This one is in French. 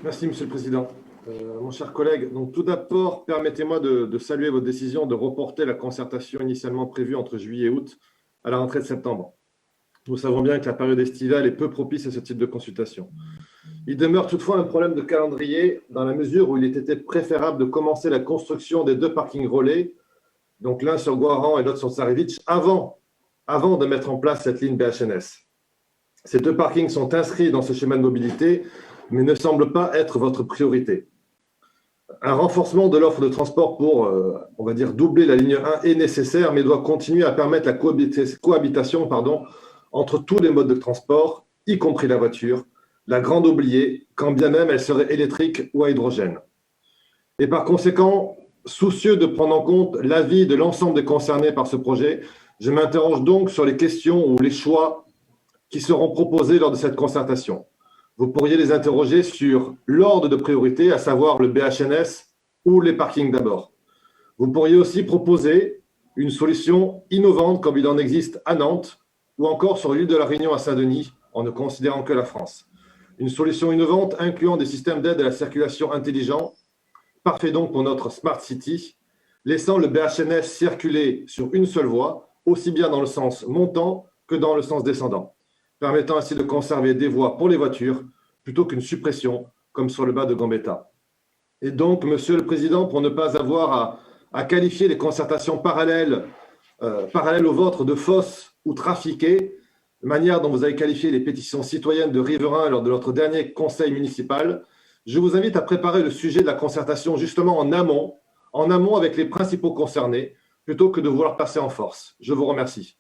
Merci, Monsieur le Président. Mon cher collègue, donc tout d'abord, permettez-moi de saluer votre décision de reporter la concertation initialement prévue entre juillet et août à la rentrée de septembre. Nous savons bien que la période estivale est peu propice à ce type de consultation. Il demeure toutefois un problème de calendrier dans la mesure où il était préférable de commencer la construction des deux parkings relais, donc l'un sur Gouaran et l'autre sur Tsarevitch, avant de mettre en place cette ligne BHNS. Ces deux parkings sont inscrits dans ce schéma de mobilité, mais ne semblent pas être votre priorité. Un renforcement de l'offre de transport pour, on va dire, doubler la ligne 1 est nécessaire, mais doit continuer à permettre la cohabitation entre tous les modes de transport, y compris la voiture, la grande oubliée, quand bien même elle serait électrique ou à hydrogène. Et par conséquent, soucieux de prendre en compte l'avis de l'ensemble des concernés par ce projet, je m'interroge donc sur les questions ou les choix qui seront proposés lors de cette concertation. Vous pourriez les interroger sur l'ordre de priorité, à savoir le BHNS ou les parkings d'abord. Vous pourriez aussi proposer une solution innovante comme il en existe à Nantes ou encore sur l'île de la Réunion à Saint-Denis, en ne considérant que la France. Une solution innovante incluant des systèmes d'aide à la circulation intelligents, parfait donc pour notre Smart City, laissant le BHNS circuler sur une seule voie, aussi bien dans le sens montant que dans le sens descendant, permettant ainsi de conserver des voies pour les voitures plutôt qu'une suppression, comme sur le bas de Gambetta. Et donc, Monsieur le Président, pour ne pas avoir à qualifier les concertations parallèles aux vôtres de fausses ou trafiquées, de manière dont vous avez qualifié les pétitions citoyennes de riverains lors de notre dernier conseil municipal, je vous invite à préparer le sujet de la concertation justement en amont avec les principaux concernés, plutôt que de vouloir passer en force. Je vous remercie.